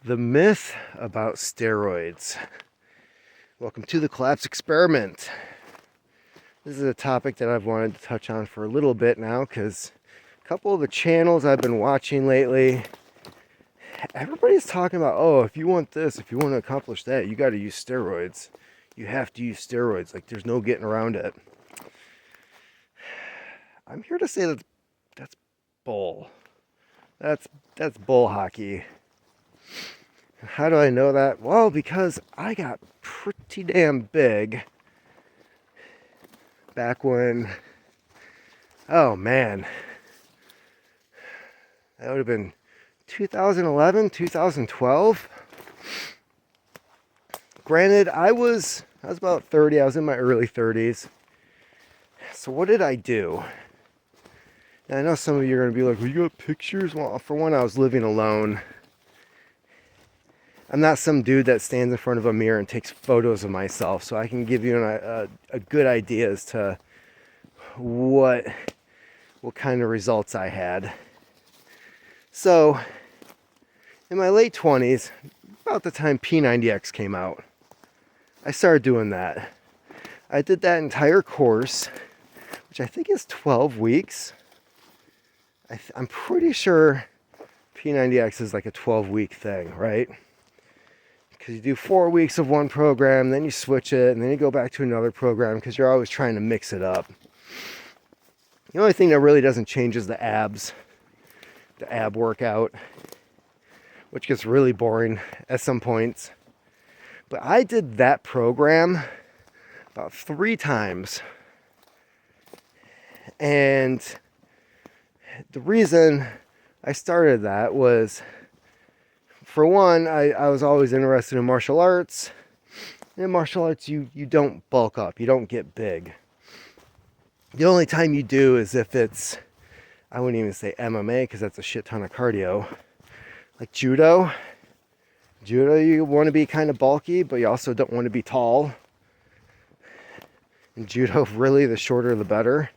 The myth about steroids. Welcome to the collapse experiment. This is a topic that I've wanted to touch on for a little bit now because a couple of the channels I've been watching lately, everybody's talking about, oh, if you want this, if you want to accomplish that, you got to use steroids. You have to use steroids. Like, there's no getting around it. I'm here to say that that's bull. That's bull hockey. How do I know that? Well, because I got pretty damn big back when, oh man, that would have been 2011, 2012. Granted, I was about 30. I was in my early 30s. So what did I do? Now, I know some of you are going to be like, well, you got pictures? Well, for one, I was living alone. I'm not some dude that stands in front of a mirror and takes photos of myself, so I can give you a good idea as to what kind of results I had. So, in my late 20s, about the time P90X came out, I started doing that. I did that entire course, which I think is 12 weeks. I'm pretty sure P90X is like a 12-week thing, right? Because you do 4 weeks of one program, then you switch it, and then you go back to another program because you're always trying to mix it up. The only thing that really doesn't change is the abs, the ab workout, which gets really boring at some points. But I did that program about 3 times. And the reason I started that was, for one, I was always interested in martial arts. In martial arts, you don't bulk up. You don't get big. The only time you do is if it's, I wouldn't even say MMA because that's a shit ton of cardio. Like judo. Judo, you want to be kind of bulky, but you also don't want to be tall. In judo, really, the shorter the better.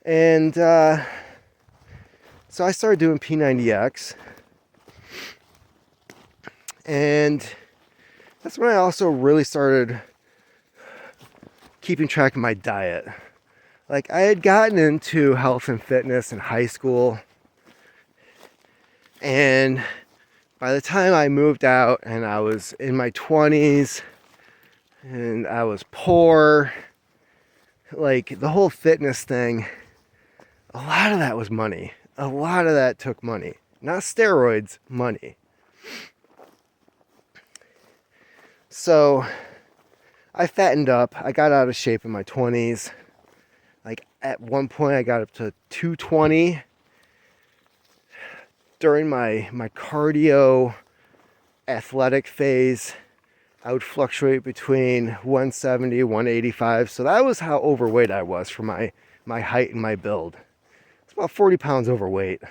And so I started doing P90X. And that's when I also really started keeping track of my diet. Like, I had gotten into health and fitness in high school. And by the time I moved out and I was in my 20s and I was poor, like, the whole fitness thing, a lot of that was money. A lot of that took money. Not steroids, money. So I fattened up. I got out of shape in my 20s. Like, at one point I got up to 220. During my cardio athletic phase, I would fluctuate between 170, 185. So that was how overweight I was for my height and my build. It's about 40 pounds overweight.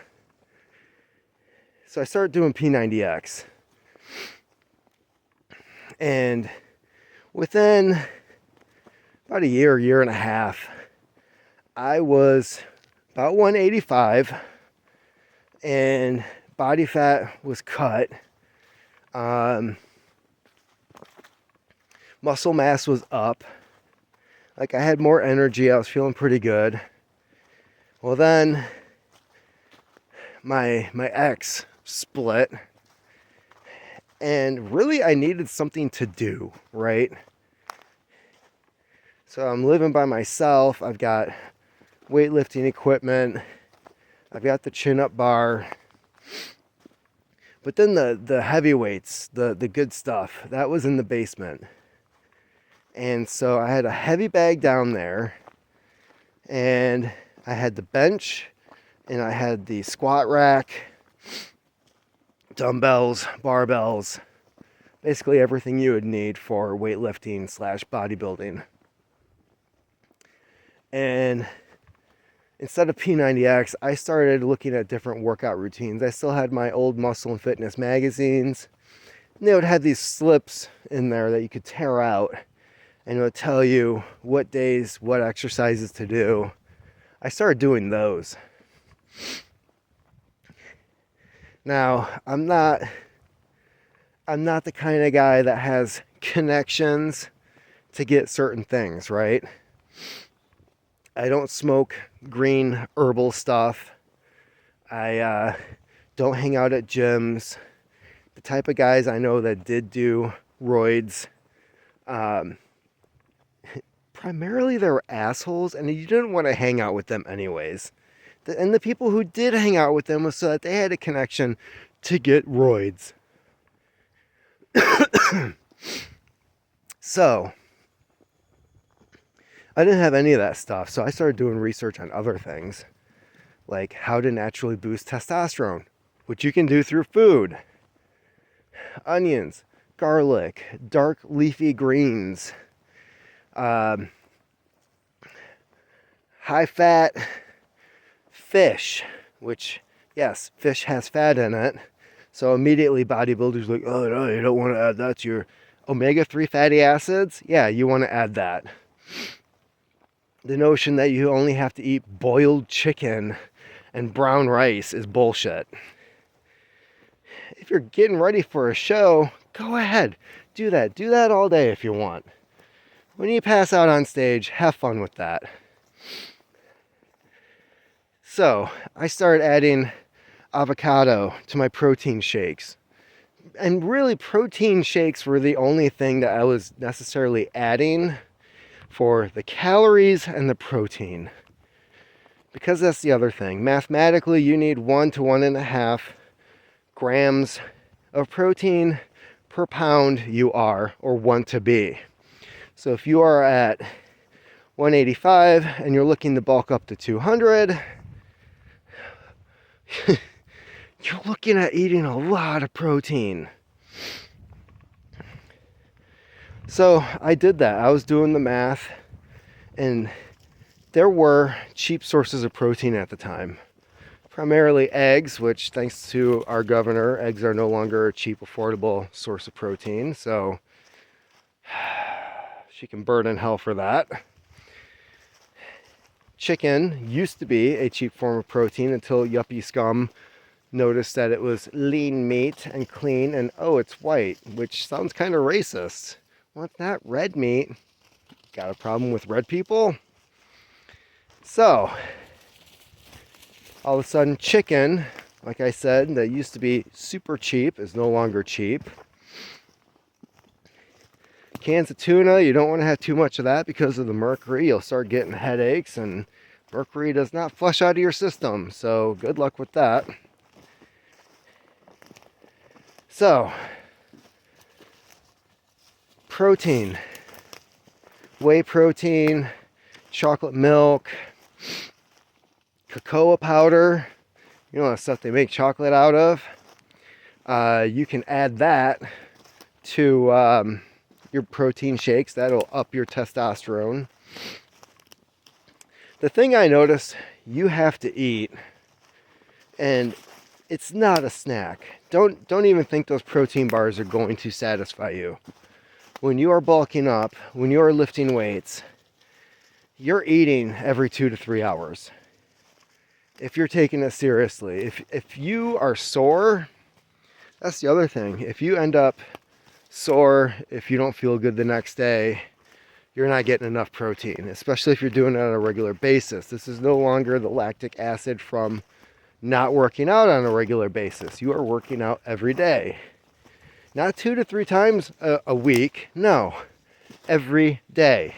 So I started doing P90X. And within about a year and a half, I was about 185 and body fat was cut. Muscle mass was up. Like, I had more energy. I was feeling pretty good. Well, then my ex split. And really, I needed something to do, right? So I'm living by myself. I've got weightlifting equipment. I've got the chin-up bar. But then the heavy weights, the good stuff, that was in the basement. And so I had a heavy bag down there. And I had the bench. And I had the squat rack, dumbbells, barbells, basically everything you would need for weightlifting / bodybuilding. And instead of P90X, I started looking at different workout routines. I still had my old muscle and fitness magazines. And they would have these slips in there that you could tear out. And it would tell you what days, what exercises to do. I started doing those. Now, I'm not the kind of guy that has connections to get certain things, right? I don't smoke green herbal stuff. I don't hang out at gyms. The type of guys I know that did do roids, primarily they were assholes, and you didn't want to hang out with them anyways. And the people who did hang out with them was so that they had a connection to get roids. So, I didn't have any of that stuff, so I started doing research on other things, like how to naturally boost testosterone, which you can do through food. Onions, garlic, dark leafy greens, high fat fish, which, yes, fish has fat in it. So immediately bodybuilders are like, oh no, you don't want to add that to your omega-3 fatty acids. Yeah, you want to add that. The notion that you only have to eat boiled chicken and brown rice is bullshit. If you're getting ready for a show, go ahead. Do that. Do that all day if you want. When you pass out on stage, have fun with that. So, I started adding avocado to my protein shakes. And really, protein shakes were the only thing that I was necessarily adding for the calories and the protein. Because that's the other thing. Mathematically, you need 1 to 1.5 grams of protein per pound you are or want to be. So if you are at 185 and you're looking to bulk up to 200, you're looking at eating a lot of protein. So I did that. I was doing the math, and there were cheap sources of protein at the time. Primarily eggs, which thanks to our governor, eggs are no longer a cheap, affordable source of protein. So she can burn in hell for that. Chicken used to be a cheap form of protein until yuppie scum noticed that it was lean meat and clean, and oh, it's white, which sounds kind of racist. Want that red meat? Got a problem with red people? So, all of a sudden, chicken, like I said, that used to be super cheap is no longer cheap. Cans of tuna, you don't want to have too much of that because of the mercury. You'll start getting headaches, and mercury does not flush out of your system, so good luck with that. So, protein, whey protein, chocolate milk, cocoa powder, you know, that stuff they make chocolate out of. You can add that to your protein shakes. That'll up your testosterone. The thing I noticed you have to eat, and it's not a snack. Don't even think those protein bars are going to satisfy you. When you are bulking up, when you are lifting weights, you're eating every 2 to 3 hours. If you're taking it seriously. If you are sore, that's the other thing. If you end up sore, if you don't feel good the next day, you're not getting enough protein, especially if you're doing it on a regular basis. This is no longer the lactic acid from not working out on a regular basis. You are working out every day. Not 2 to 3 times a week, no, every day.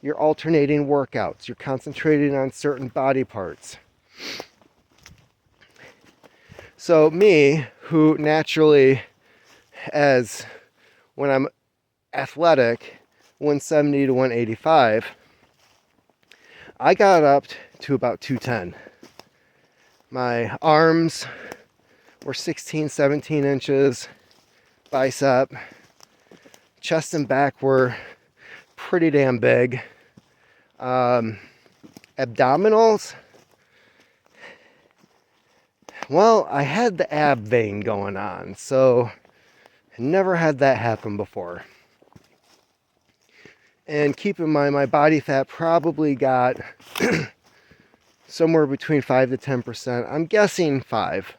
You're alternating workouts. You're concentrating on certain body parts. So me, who naturally, as when I'm athletic, 170 to 185, I got up to about 210. My arms were 16, 17 inches. Bicep, chest and back were pretty damn big. Abdominals, well, I had the ab vein going on, so I never had that happen before. And keep in mind, my body fat probably got somewhere between 5 to 10%. I'm guessing 5,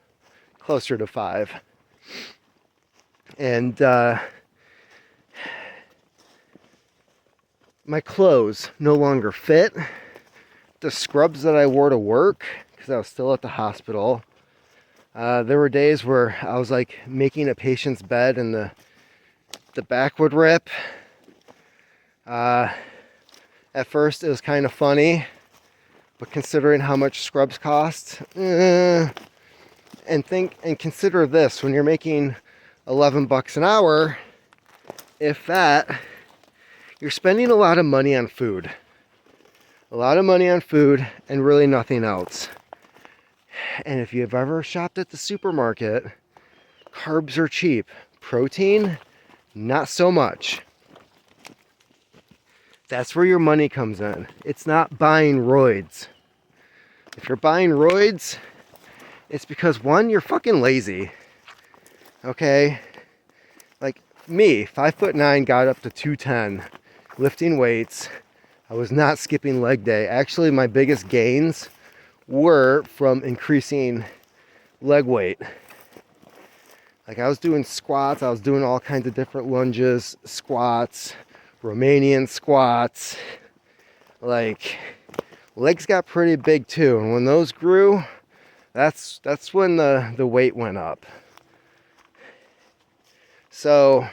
closer to 5. And my clothes no longer fit. The scrubs that I wore to work, because I was still at the hospital, there were days where I was like making a patient's bed and the back would rip. At first it was kind of funny, but considering how much scrubs cost, and consider this, when you're making $11 an hour, if that, you're spending a lot of money on food. A lot of money on food and really nothing else. And if you've ever shopped at the supermarket, carbs are cheap. Protein, not so much. That's where your money comes in. It's not buying roids. If you're buying roids, it's because, one, you're fucking lazy. Okay? Like me, 5'9", got up to 210, lifting weights. I was not skipping leg day. Actually, my biggest gains were from increasing leg weight. Like, I was doing squats, I was doing all kinds of different lunges, squats, Romanian squats. Like, legs got pretty big too, and when those grew, that's when the weight went up. So,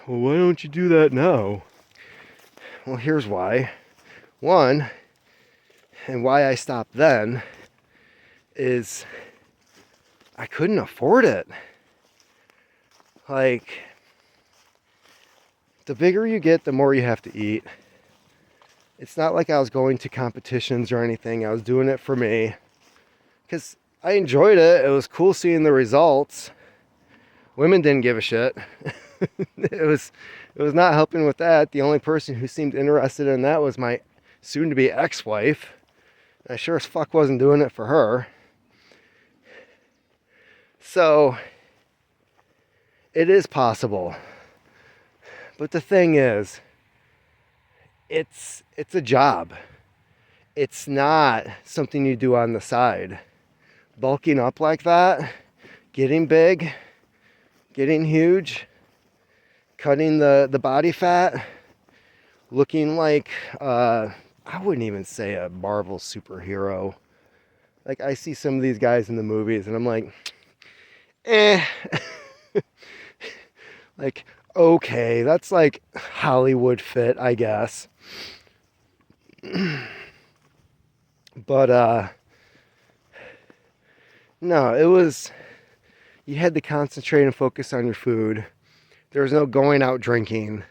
well, why don't you do that now? Well, here's why. One, and why I stopped then, is I couldn't afford it. Like, the bigger you get, the more you have to eat. It's not like I was going to competitions or anything. I was doing it for me because I enjoyed it. It was cool seeing the results. Women didn't give a shit. It was not helping with that. The only person who seemed interested in that was my soon-to-be ex-wife. I sure as fuck wasn't doing it for her. So, it is possible. But the thing is, it's a job. It's not something you do on the side. Bulking up like that, getting big, getting huge, cutting the body fat, looking like, I wouldn't even say a Marvel superhero. Like, I see some of these guys in the movies and I'm like, like, okay, that's like Hollywood fit, I guess. But, no, it was, you had to concentrate and focus on your food. There was no going out drinking.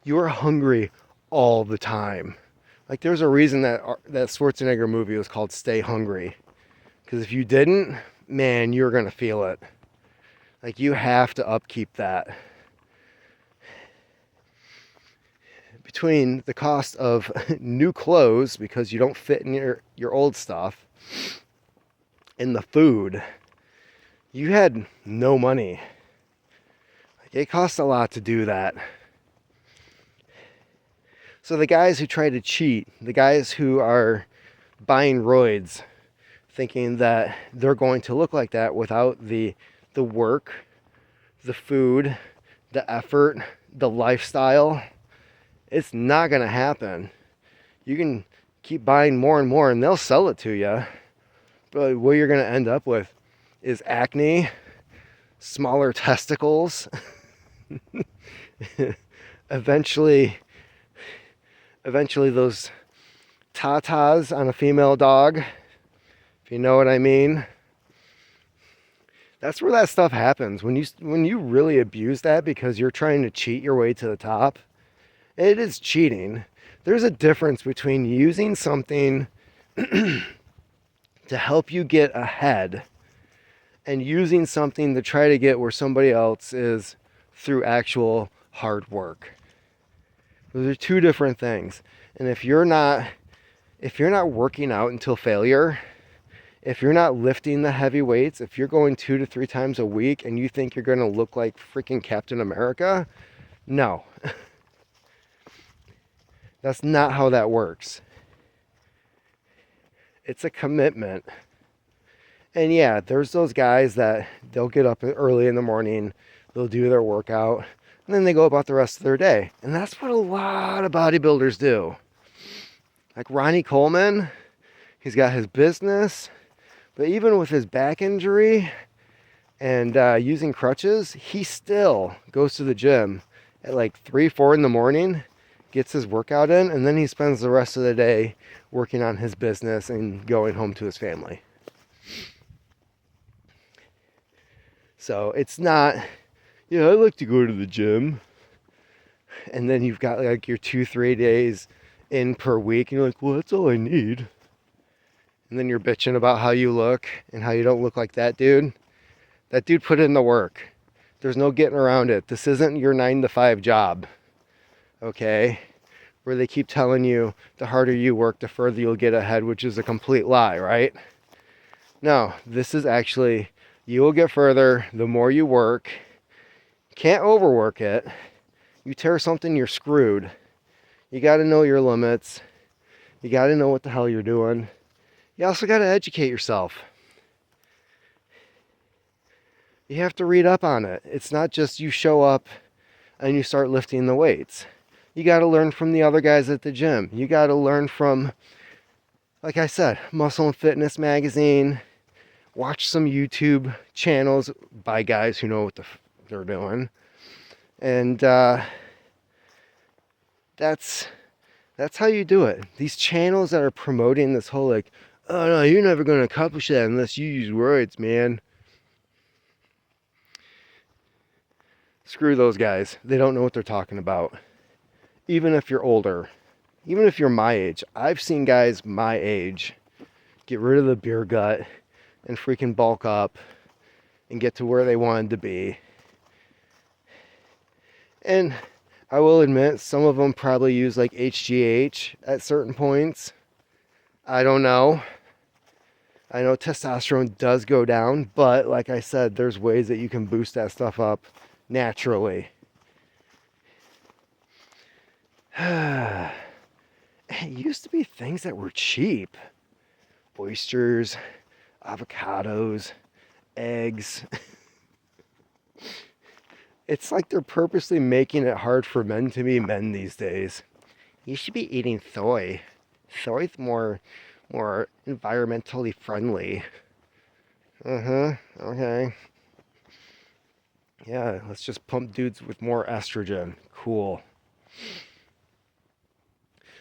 You were hungry all the time. Like, there's a reason that Schwarzenegger movie was called Stay Hungry. Because if you didn't, man, you were going to feel it. Like, you have to upkeep that. Between the cost of new clothes, because you don't fit in your old stuff, and the food, you had no money. Like, it costs a lot to do that. So the guys who try to cheat, the guys who are buying roids, thinking that they're going to look like that without the work, the food, the effort, the lifestyle, it's not going to happen. You can keep buying more and more and they'll sell it to you. But what you're going to end up with is acne, smaller testicles, eventually those tatas on a female dog, if you know what I mean. That's where that stuff happens. When you really abuse that because you're trying to cheat your way to the top, it is cheating. There's a difference between using something to help you get ahead and using something to try to get where somebody else is through actual hard work. Those are two different things. And if you're not working out until failure, if you're not lifting the heavy weights, if you're going 2 to 3 times a week and you think you're going to look like freaking Captain America, no. That's not how that works. It's a commitment. And yeah, there's those guys that they'll get up early in the morning, they'll do their workout, and then they go about the rest of their day. And that's what a lot of bodybuilders do. Like Ronnie Coleman, he's got his business, but even with his back injury and using crutches, he still goes to the gym at like 3, 4 in the morning, gets his workout in, and then he spends the rest of the day working on his business and going home to his family. So it's not, yeah, I like to go to the gym. And then you've got like your 2-3 days in per week, and you're like, well, that's all I need. And then you're bitching about how you look and how you don't look like that dude. That dude put in the work. There's no getting around it. This isn't your 9-to-5 job, okay? Where they keep telling you the harder you work, the further you'll get ahead, which is a complete lie, right? No, this is actually, you will get further the more you work. Can't overwork it. You tear something, you're screwed. You got to know your limits. You got to know what the hell you're doing. You also got to educate yourself. You have to read up on it. It's not just you show up and you start lifting the weights. You got to learn from the other guys at the gym. You got to learn from, like I said, Muscle and Fitness magazine. Watch some YouTube channels by guys who know what they're doing. And that's how you do it. These channels that are promoting this whole like, oh no, you're never going to accomplish that unless you use roids, man. Screw those guys. They don't know what they're talking about. Even if you're older, even if you're my age, I've seen guys my age get rid of the beer gut and freaking bulk up and get to where they wanted to be. And I will admit, some of them probably use like HGH at certain points. I don't know. I know testosterone does go down, but like I said, there's ways that you can boost that stuff up naturally. It used to be things that were cheap. Oysters, avocados, eggs. It's like they're purposely making it hard for men to be men these days. You should be eating soy. Soy's more environmentally friendly. Okay. Yeah, let's just pump dudes with more estrogen. Cool.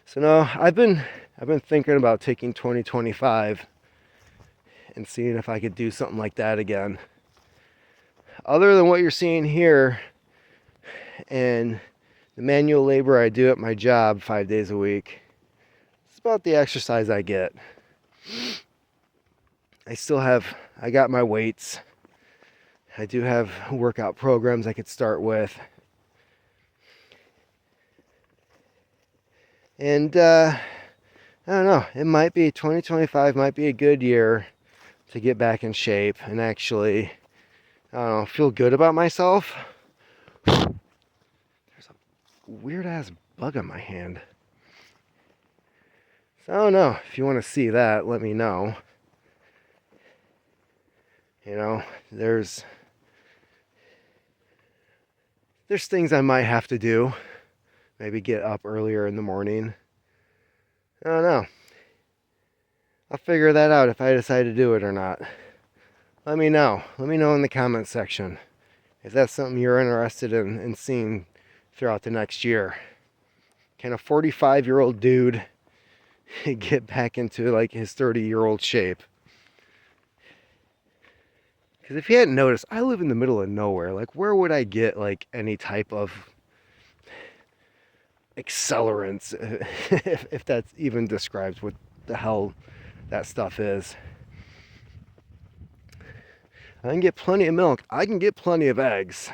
So no, I've been thinking about taking 2025 and seeing if I could do something like that again. Other than what you're seeing here and the manual labor I do at my job 5 days a week, it's about the exercise I get. I got my weights. I do have workout programs I could start with. And I don't know, 2025 might be a good year to get back in shape and actually, I don't know, feel good about myself. There's a weird ass bug on my hand. So I don't know, if you want to see that, let me know. You know, there's things I might have to do. Maybe get up earlier in the morning. I don't know. I'll figure that out if I decide to do it or not. Let me know. Let me know in the comments section if that's something you're interested in seeing throughout the next year. Can a 45-year-old dude get back into like his 30-year-old shape? Because if you hadn't noticed, I live in the middle of nowhere. Like, where would I get like any type of accelerants, if that even describes what the hell that stuff is? I can get plenty of milk. I can get plenty of eggs.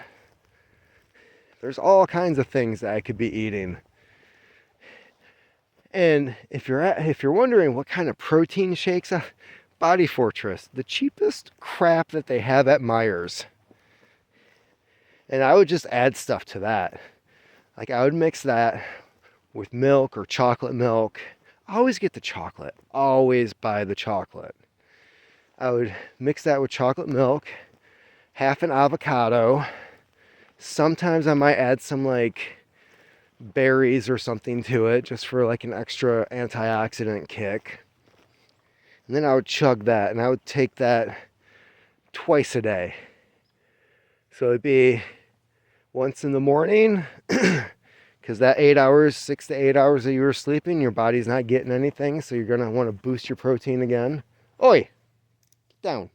There's all kinds of things that I could be eating. And if you're wondering what kind of protein shakes, Body Fortress, the cheapest crap that they have at Meijer's. And I would just add stuff to that. Like I would mix that with milk or chocolate milk, always get the chocolate. Always buy the chocolate. I would mix that with chocolate milk, half an avocado. Sometimes I might add some like berries or something to it just for like an extra antioxidant kick. And then I would chug that, and I would take that twice a day. So it'd be once in the morning, because that 8 hours, 6 to 8 hours that you were sleeping, your body's not getting anything, so you're going to want to boost your protein again. Oi! Get down.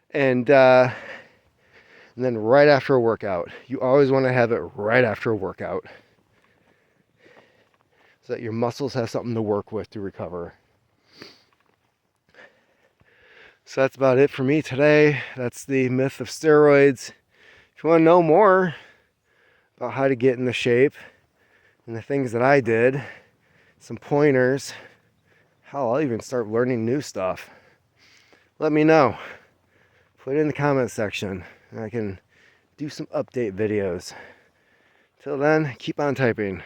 And then right after a workout. You always want to have it right after a workout, so that your muscles have something to work with to recover. So that's about it for me today. That's the myth of steroids. If you want to know more about how to get into shape and the things that I did, some pointers, hell, I'll even start learning new stuff. Let me know. Put it in the comment section, and I can do some update videos. Till then, keep on typing.